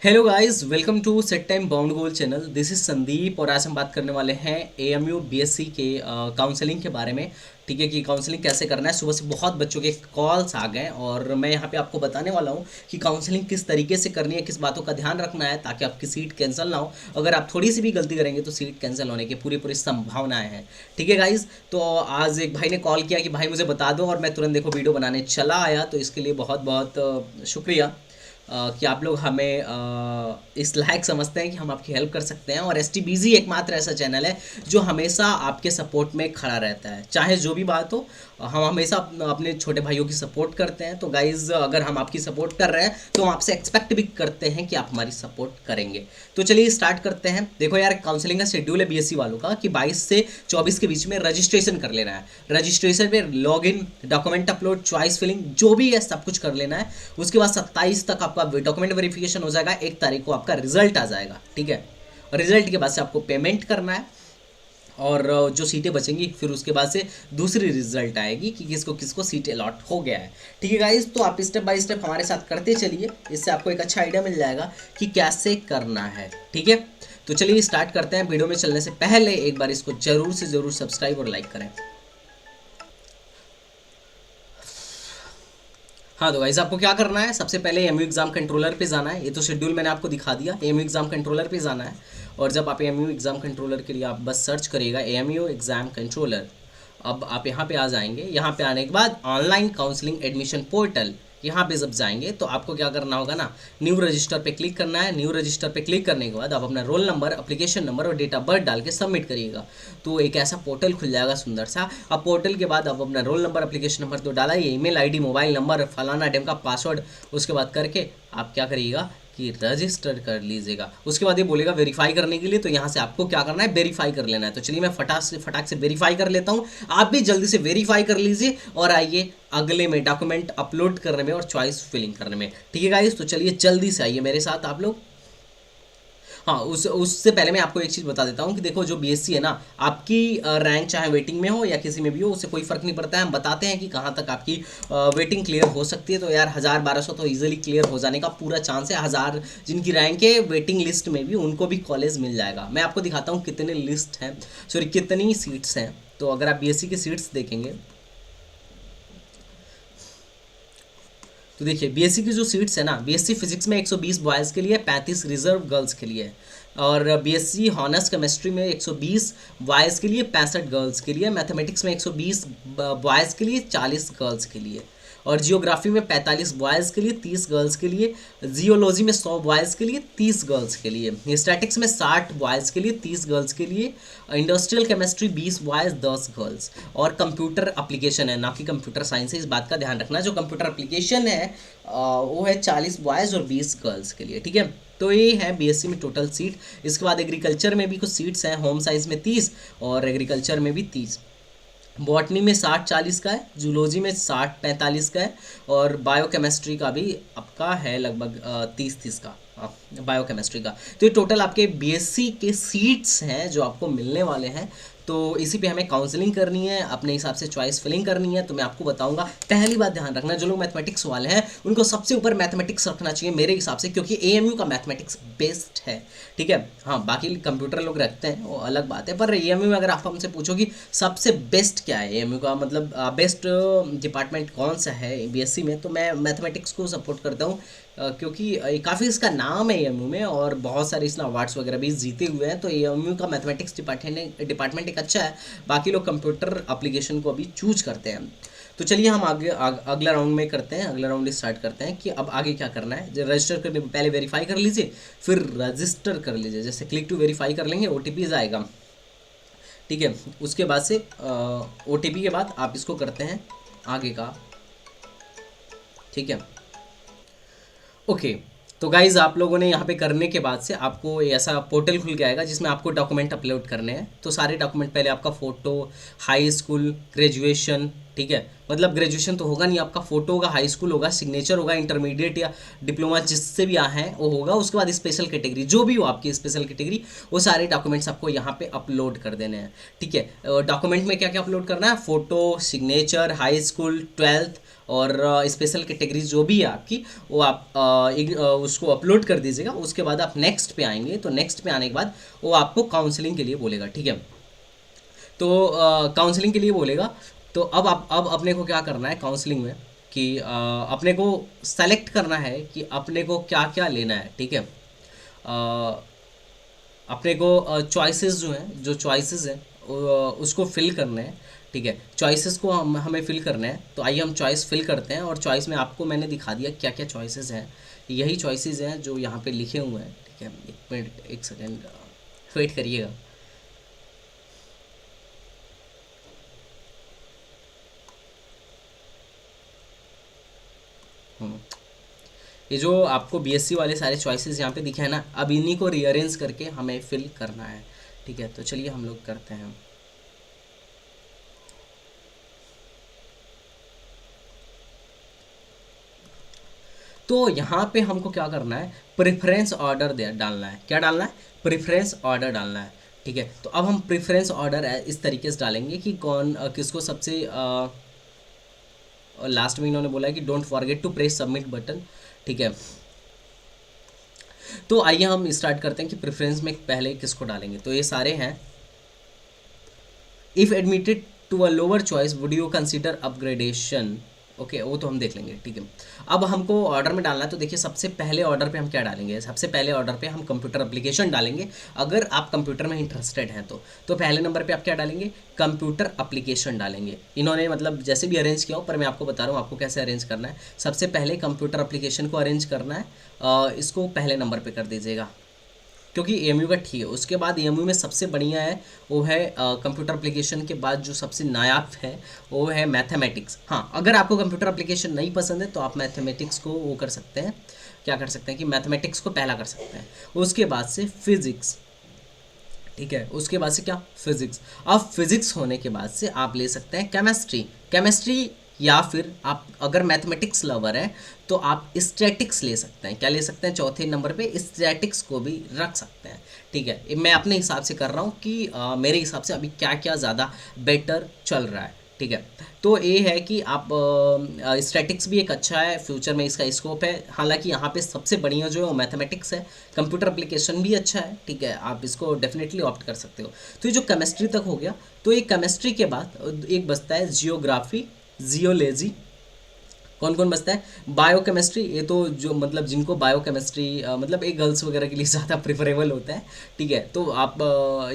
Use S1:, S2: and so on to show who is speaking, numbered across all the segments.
S1: Hello guys, welcome to set time bound goal channel. This is Sandeep और आज हम बात करने वाले हैं एएमयू बीएससी के काउंसलिंग के बारे में। ठीक है कि काउंसलिंग कैसे करना है। सुबह से बहुत बच्चों के कॉल्स आ गए और मैं यहाँ पे आपको बताने वाला हूँ कि काउंसलिंग किस तरीके से करनी है, किस बातों का ध्यान रखना है ताकि आपकी सीट कैंसिल ना हो। अगर आप थोड़ी सी भी गलती करेंगे तो सीट कैंसिल होने की पूरी पूरी संभावनाएं हैं। ठीक है गाइज, तो आज एक भाई ने कॉल किया कि भाई मुझे बता दो और मैं तुरंत देखो वीडियो बनाने चला आया, तो इसके लिए बहुत बहुत शुक्रिया कि आप लोग हमें इस लायक समझते हैं कि हम आपकी हेल्प कर सकते हैं। और एस टी बीजी एकमात्र ऐसा चैनल है जो हमेशा आपके सपोर्ट में खड़ा रहता है, चाहे जो भी बात हो। हम हमेशा अपने छोटे भाइयों की सपोर्ट करते हैं। तो गाइज, अगर हम आपकी सपोर्ट कर रहे हैं तो हम आपसे एक्सपेक्ट भी करते हैं कि आप हमारी सपोर्ट करेंगे। तो चलिए स्टार्ट करते हैं। देखो यार, काउंसलिंग का शेड्यूल है बीएससी वालों का कि 22 से 24 के बीच में रजिस्ट्रेशन कर लेना है। रजिस्ट्रेशन में log in, document upload, choice filling जो भी है सब कुछ कर लेना है। उसके बाद 27 तक आपका डॉक्यूमेंट वेरिफिकेशन हो जाएगा। 1 तारीख को आपका रिजल्ट आ जाएगा। ठीक है, रिजल्ट के बाद से आपको पेमेंट करना है और जो सीटें बचेंगी फिर उसके बाद से दूसरी रिजल्ट आएगी कि किसको किसको सीट अलॉट हो गया है। ठीक है गाइज, तो आप स्टेप बाय स्टेप हमारे साथ करते चलिए, इससे आपको एक अच्छा आइडिया मिल जाएगा कि कैसे करना है। ठीक है, तो चलिए स्टार्ट करते हैं। वीडियो में चलने से पहले एक बार इसको जरूर से जरूर सब्सक्राइब और लाइक करें। हाँ, तो गाइस आपको क्या करना है, सबसे पहले एमयू एग्ज़ाम कंट्रोलर पे जाना है। ये तो शेड्यूल मैंने आपको दिखा दिया। एमयू एग्ज़ाम कंट्रोलर पे जाना है और जब आप एमयू एग्ज़ाम कंट्रोलर के लिए आप बस सर्च करिएगा एमयू एग्ज़ाम कंट्रोलर। अब आप यहाँ पे आ जाएंगे। यहाँ पे आने के बाद ऑनलाइन काउंसलिंग एडमिशन पोर्टल, यहाँ पे जब जाएंगे तो आपको क्या करना होगा ना, न्यू रजिस्टर पे क्लिक करना है। न्यू रजिस्टर पे क्लिक करने के बाद आप अपना रोल नंबर, एप्लीकेशन नंबर और डेट ऑफ बर्थ डाल के सबमिट करिएगा। तो एक ऐसा पोर्टल खुल जाएगा सुंदर सा। अब पोर्टल के बाद आप अपना रोल नंबर, एप्लीकेशन नंबर तो डाला ही, ईमेल आईडी, मोबाइल नंबर, फलाना डेम का पासवर्ड, उसके बाद करके आप क्या करिएगा कि रजिस्टर कर लीजिएगा। उसके बाद ये बोलेगा वेरीफाई करने के लिए, तो यहाँ से आपको क्या करना है, वेरीफाई कर लेना है। तो चलिए मैं फटाक से वेरीफाई कर लेता हूँ। आप भी जल्दी से वेरीफाई कर लीजिए और आइए अगले में डॉक्यूमेंट अपलोड करने में और चॉइस फिलिंग करने में। ठीक है गाइस, तो चलिए जल्दी से आइए मेरे साथ आप लोग। हाँ, उस उससे पहले मैं आपको एक चीज़ बता देता हूँ कि देखो जो बीएससी है ना, आपकी रैंक चाहे वेटिंग में हो या किसी में भी हो, उससे कोई फ़र्क नहीं पड़ता है। हम बताते हैं कि कहाँ तक आपकी वेटिंग क्लियर हो सकती है। तो यार 1000-1200 तो इजीली क्लियर हो जाने का पूरा चांस है। 1000 जिनकी रैंक है वेटिंग लिस्ट में भी, उनको भी कॉलेज मिल जाएगा। मैं आपको दिखाता हूँ कितने लिस्ट हैं, सॉरी कितनी सीट्स हैं। तो अगर आप बीएससी की सीट्स देखेंगे तो देखिए बीएससी की जो सीट्स है ना, बीएससी फिजिक्स में 120 बॉयज़ के लिए, 35 रिजर्व गर्ल्स के लिए। और बीएससी हॉनर्स केमिस्ट्री में 120 बॉयज़ के लिए, 65 गर्ल्स के लिए। मैथमेटिक्स में 120 बॉयज़ के लिए, 40 गर्ल्स के लिए। और जियोग्राफी में 45 बॉयज़ के लिए, 30 गर्ल्स के लिए। जियोलॉजी में 100 बॉयज़ के लिए, 30 गर्ल्स के लिए। स्टैटिक्स में 60 बॉयज़ के लिए, 30 गर्ल्स के लिए। Industrial chemistry 20 boys, 10 girls. और कंप्यूटर एप्लीकेशन है, ना कि कंप्यूटर साइंस है, इस बात का ध्यान रखना। जो कंप्यूटर एप्लीकेशन है वो है 40 बॉयज़ और 20 गर्ल्स के लिए। ठीक है, तो ये है बीएससी में टोटल सीट। इसके बाद एग्रीकल्चर में भी कुछ सीट्स हैं। होम साइंस में 30 और एग्रीकल्चर में भी 30। बॉटनी में 60-40 का है, जूलॉजी में 60-45 का है। और बायोकेमिस्ट्री का भी आपका है लगभग 30-30 का, बायोकेमिस्ट्री का। तो ये टोटल आपके बीएससी के सीट्स हैं जो आपको मिलने वाले हैं। तो इसी पे हमें काउंसलिंग करनी है, अपने हिसाब से चॉइस फिलिंग करनी है। तो मैं आपको बताऊंगा, पहली बात ध्यान रखना, जो लोग मैथमेटिक्स वाले हैं उनको सबसे ऊपर मैथमेटिक्स रखना चाहिए मेरे हिसाब से, क्योंकि एएमयू का मैथमेटिक्स बेस्ट है। ठीक है, हाँ बाकी कंप्यूटर लोग रखते हैं वो अलग बात है, पर एएमयू में अगर आप हमसे पूछो कि सबसे बेस्ट क्या है एएमयू का, मतलब बेस्ट डिपार्टमेंट कौन सा है बीएससी में, तो मैं मैथमेटिक्स को सपोर्ट करता हूँ। क्योंकि काफ़ी इसका नाम है एएमयू में और बहुत सारे इसने अवार्ड्स वगैरह भी जीते हुए हैं। तो एएमयू का मैथमेटिक्स डिपार्टमेंट एक अच्छा है। बाकी लोग कंप्यूटर एप्लीकेशन को अभी चूज करते हैं। तो चलिए हम अगला राउंड में करते हैं, अगला राउंड स्टार्ट करते हैं कि अब आगे क्या करना है। जो रजिस्टर करने पहले वेरीफाई कर लीजिए, फिर रजिस्टर कर लीजिए। जैसे क्लिक टू वेरीफाई कर लेंगे, ओटीपी आएगा। ठीक है, उसके बाद से ओटीपी के बाद आप इसको करते हैं आगे का। ठीक है, ओके। तो गाइज आप लोगों ने यहाँ पे करने के बाद से आपको ऐसा पोर्टल खुल के आएगा जिसमें आपको डॉक्यूमेंट अपलोड करने हैं। तो सारे डॉक्यूमेंट, पहले आपका फ़ोटो, हाई स्कूल, ग्रेजुएशन। ठीक है, मतलब ग्रेजुएशन तो होगा नहीं, आपका फ़ोटो होगा, हाई स्कूल होगा, सिग्नेचर होगा, इंटरमीडिएट या डिप्लोमा जिससे भी आए हैं वो होगा। उसके बाद स्पेशल कैटेगरी, जो भी हो आपकी स्पेशल कैटेगरी, वो सारे डॉक्यूमेंट्स आपको यहाँ पे अपलोड कर देने हैं। ठीक है, डॉक्यूमेंट में क्या क्या अपलोड करना है, photo, signature, high school, 12th और स्पेशल कैटेगरी जो भी है आपकी वो आप उसको अपलोड कर दीजिएगा। उसके बाद आप नेक्स्ट पे आएंगे, तो नेक्स्ट पे आने के बाद वो आपको काउंसलिंग के लिए बोलेगा, ठीक है। तो काउंसलिंग के लिए बोलेगा। तो अब अपने को क्या करना है काउंसलिंग में कि अपने को सेलेक्ट करना है कि अपने को क्या क्या लेना है, ठीक है। अपने को चॉइसेस जो हैं, जो चॉइसेस हैं उसको फिल करने हैं, ठीक है। चॉइसेस को हमें फिल करना है। तो आइए हम चॉइस फिल करते हैं, और चॉइस में आपको मैंने दिखा दिया क्या क्या चॉइसेस हैं। यही चॉइसेस हैं जो यहाँ पे लिखे हुए हैं, ठीक है। एक मिनट, एक सेकेंड वेट करिएगा। ये जो आपको बीएससी वाले सारे चॉइसेस यहाँ पे दिखे हैं ना, अब इन्हीं को रीअरेंज करके हमें फिल करना है, ठीक है। तो चलिए हम लोग करते हैं। तो यहाँ पे हमको क्या करना है, प्रेफरेंस ऑर्डर दे डालना है। क्या डालना है, प्रेफरेंस ऑर्डर डालना है, ठीक है। तो अब हम प्रेफरेंस ऑर्डर इस तरीके से डालेंगे कि कौन किसको सबसे लास्ट में इन्होंने बोला है कि don't forget to press submit button, ठीक है। तो आइए हम स्टार्ट करते हैं कि प्रेफरेंस में पहले किसको डालेंगे। तो ये सारे हैं। If admitted to a lower choice would you consider upgradation, okay वो तो हम देख लेंगे, ठीक है। अब हमको ऑर्डर में डालना है। तो देखिए सबसे पहले ऑर्डर पे हम क्या डालेंगे, सबसे पहले ऑर्डर पे हम कंप्यूटर एप्लीकेशन डालेंगे। अगर आप कंप्यूटर में इंटरेस्टेड हैं तो पहले नंबर पे आप क्या डालेंगे, कंप्यूटर एप्लीकेशन डालेंगे। इन्होंने मतलब जैसे भी अरेंज किया हो, पर मैं आपको बता रहा हूँ आपको कैसे अरेंज करना है। सबसे पहले कंप्यूटर एप्लीकेशन को अरेंज करना है, इसको पहले नंबर पर कर दीजिएगा, क्योंकि एएमयू का ठीक है। उसके बाद एएमयू में सबसे बढ़िया है वो है कंप्यूटर एप्लीकेशन के बाद जो सबसे नायाब है वो है मैथमेटिक्स। हाँ, अगर आपको कंप्यूटर एप्लीकेशन नहीं पसंद है तो आप मैथमेटिक्स को वो कर सकते हैं, क्या कर सकते हैं कि मैथमेटिक्स को पहला कर सकते हैं। उसके बाद से फिजिक्स, ठीक है। उसके बाद से क्या, फिजिक्स। अब फिजिक्स होने के बाद से आप ले सकते हैं केमिस्ट्री, केमिस्ट्री, या फिर आप अगर मैथमेटिक्स लवर है तो आप स्टैटिक्स ले सकते हैं। क्या ले सकते हैं, चौथे नंबर पे स्टैटिक्स को भी रख सकते हैं, ठीक है। ये मैं अपने हिसाब से कर रहा हूँ कि मेरे हिसाब से अभी क्या क्या ज़्यादा बेटर चल रहा है, ठीक है। तो ये है कि आप स्टैटिक्स भी एक अच्छा है, फ्यूचर में इसका स्कोप है। हालांकि यहाँ पे सबसे बढ़िया जो है वो मैथमेटिक्स है। कंप्यूटर एप्लीकेशन भी अच्छा है, ठीक है, आप इसको डेफिनेटली ऑप्ट कर सकते हो। तो ये जो केमिस्ट्री तक हो गया। तो ये केमिस्ट्री के बाद एक बचता है जियोग्राफी, जियोलॉजी। कौन कौन बचता है, बायोकेमिस्ट्री। ये तो जो मतलब जिनको बायोकेमिस्ट्री मतलब एक गर्ल्स वगैरह के लिए ज़्यादा प्रेफरेबल होता है, ठीक है। तो आप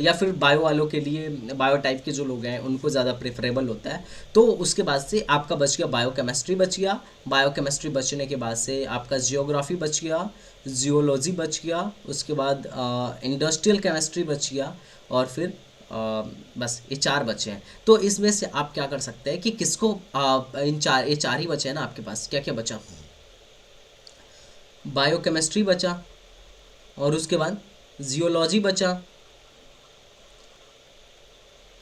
S1: या फिर बायो वालों के लिए, बायो टाइप के जो लोग हैं उनको ज़्यादा प्रेफरेबल होता है। तो उसके बाद से आपका बच गया बायोकेमिस्ट्री बच गया। बायोकेमिस्ट्री बचने के बाद से आपका जियोग्राफी बच गया, जियोलॉजी बच गया। उसके बाद इंडस्ट्रियल केमिस्ट्री बच गया, और फिर बस ये चार बचे हैं। तो इसमें से आप क्या कर सकते हैं कि किसको ये चार ही बचे हैं ना आपके पास। क्या क्या बचा, बायोकेमिस्ट्री बचा, और उसके बाद जियोलॉजी बचा,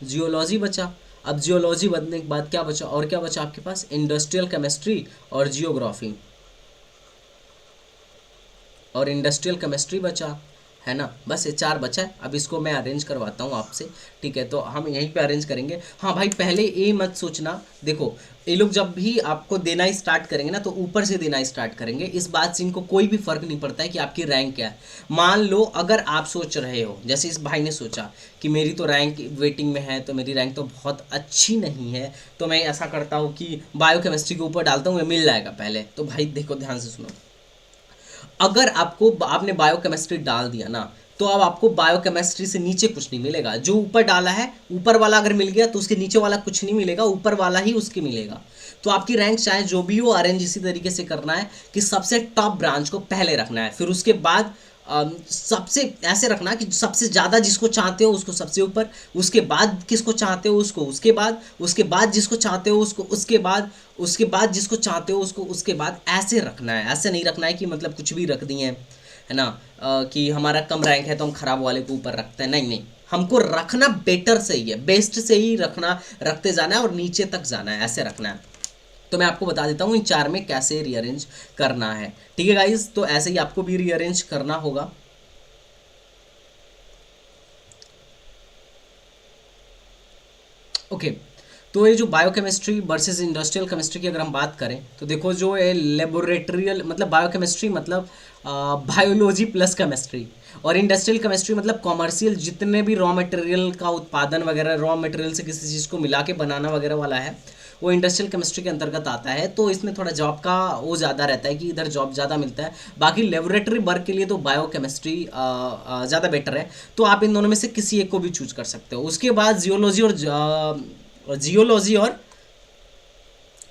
S1: जियोलॉजी बचा। अब जियोलॉजी बनने के बाद क्या बचा, और क्या बचा आपके पास, इंडस्ट्रियल केमिस्ट्री और जियोग्राफी, और इंडस्ट्रियल केमिस्ट्री बचा, है ना। बस ये चार बचा है। अब इसको मैं अरेंज करवाता हूँ आपसे, ठीक है। तो हम यहीं पे अरेंज करेंगे। हाँ भाई, पहले ये मत सोचना, देखो ये लोग जब भी आपको देना ही स्टार्ट करेंगे ना तो ऊपर से देना स्टार्ट करेंगे। इस बात से इनको कोई भी फर्क नहीं पड़ता है कि आपकी रैंक क्या है। मान लो अगर आप सोच रहे हो, जैसे इस भाई ने सोचा कि मेरी तो रैंक वेटिंग में है, तो मेरी रैंक तो बहुत अच्छी नहीं है, तो मैं ऐसा करता हूँ कि बायोकेमिस्ट्री के ऊपर डालता हूँ, ये मिल जाएगा पहले। तो भाई देखो ध्यान से सुनो, अगर आपको आपने बायोकेमिस्ट्री डाल दिया ना तो अब आपको बायोकेमिस्ट्री से नीचे कुछ नहीं मिलेगा। जो ऊपर डाला है, ऊपर वाला अगर मिल गया तो उसके नीचे वाला कुछ नहीं मिलेगा, ऊपर वाला ही उसके मिलेगा। तो आपकी रैंक चाहे जो भी हो, अरेंज इसी तरीके से करना है कि सबसे टॉप ब्रांच को पहले रखना है, फिर उसके बाद सबसे ऐसे रखना कि सबसे ज़्यादा जिसको चाहते हो उसको सबसे ऊपर, उसके बाद किसको चाहते हो उसको उसके बाद, उसके बाद जिसको चाहते हो उसको उसके बाद, उसके बाद जिसको चाहते हो उसको उसके बाद। ऐसे रखना है, ऐसे नहीं रखना है कि मतलब कुछ भी रख दिए है ना, कि हमारा कम रैंक है तो हम खराब वाले को ऊपर रखते हैं। नहीं नहीं, हमको रखना बेटर से ही है, बेस्ट से ही रखना, रखते जाना है और नीचे तक जाना है, ऐसे रखना है। तो मैं आपको बता देता हूँ इन चार में कैसे रीअरेंज करना है, ठीक है गाइज। तो ऐसे ही आपको भी रीअरेंज करना होगा। ओके, तो ये जो बायोकेमिस्ट्री वर्सेस इंडस्ट्रियल केमिस्ट्री की अगर हम बात करें तो देखो, जो है लेबोरेटरियल मतलब बायोकेमिस्ट्री मतलब बायोलॉजी प्लस केमिस्ट्री, और इंडस्ट्रियल केमिस्ट्री मतलब कॉमर्शियल जितने भी रॉ मटेरियल का उत्पादन वगैरह, रॉ मटेरियल से किसी चीज़ को मिला के बनाना वगैरह वाला है, वो इंडस्ट्रियल केमिस्ट्री के अंतर्गत आता है। तो इसमें थोड़ा जॉब का वो ज़्यादा रहता है कि इधर जॉब ज़्यादा मिलता है। बाकी लेबोरेटरी वर्क के लिए तो बायो केमिस्ट्री ज़्यादा बेटर है। तो आप इन दोनों में से किसी एक को भी चूज कर सकते हो। उसके बाद जियोलॉजी और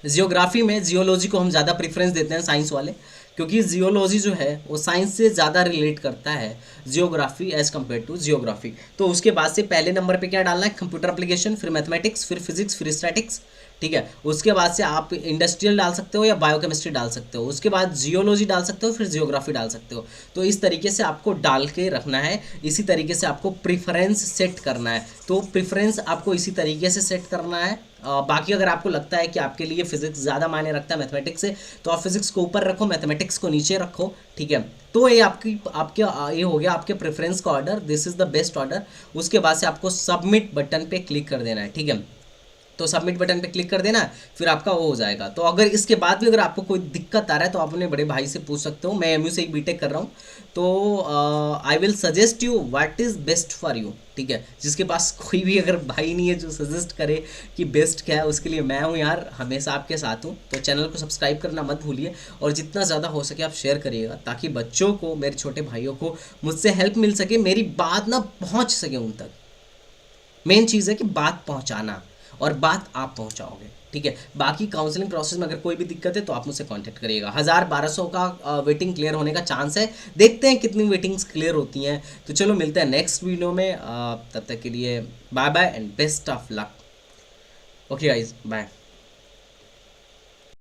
S1: जियोग्राफी में जियोलॉजी को हम ज़्यादा प्रेफरेंस देते हैं साइंस वाले, क्योंकि जियोलॉजी जो है वो साइंस से ज़्यादा रिलेट करता है geography as compare to geography. तो उसके बाद से पहले नंबर पे क्या डालना है, कंप्यूटर एप्लीकेशन, फिर मैथमेटिक्स, फिर फिजिक्स, फिर स्टैटिक्स, ठीक है। उसके बाद से आप इंडस्ट्रियल डाल सकते हो या बायोकेमिस्ट्री डाल सकते हो, उसके बाद जियोलॉजी डाल सकते हो, फिर जियोग्राफी डाल सकते हो। तो इस तरीके से आपको डाल के रखना है, इसी तरीके से आपको प्रेफरेंस सेट करना है। तो प्रेफरेंस आपको इसी तरीके से सेट करना है। बाकी अगर आपको लगता है कि आपके लिए फिजिक्स ज़्यादा मायने रखता है मैथमेटिक्स से, तो आप फिजिक्स को ऊपर रखो, मैथमेटिक्स को नीचे रखो, ठीक है। तो ये आपकी आपके ये हो गया आपके प्रेफरेंस का order, this is the best order. उसके बाद से आपको सबमिट बटन पे क्लिक कर देना है, ठीक है। तो सबमिट बटन पे क्लिक कर देना, फिर आपका वो हो जाएगा। तो अगर इसके बाद भी अगर आपको कोई दिक्कत आ रहा है तो आप अपने बड़े भाई से पूछ सकते हो। मैं एमयू से एक बीटेक कर रहा हूँ, तो I will suggest you what is best for you, ठीक है। जिसके पास कोई भी अगर भाई नहीं है जो सजेस्ट करे कि बेस्ट क्या है, उसके लिए मैं हूँ यार, हमेशा आपके साथ हूँ। तो चैनल को सब्सक्राइब करना मत भूलिए, और जितना ज़्यादा हो सके आप शेयर करिएगा, ताकि बच्चों को, मेरे छोटे भाइयों को मुझसे हेल्प मिल सके, मेरी बात ना पहुँच सके उन तक। मेन चीज़ है कि बात पहुंचाना, और बात आप पहुंचाओगे, ठीक है। बाकी काउंसलिंग प्रोसेस में अगर कोई भी दिक्कत है तो आप मुझसे कांटेक्ट करिएगा। 1000-1200 का वेटिंग क्लियर होने का चांस है, देखते हैं कितनी वेटिंग्स क्लियर होती हैं। तो चलो मिलते हैं नेक्स्ट वीडियो में, तब तक के लिए bye bye and best of luck. Okay guys, bye.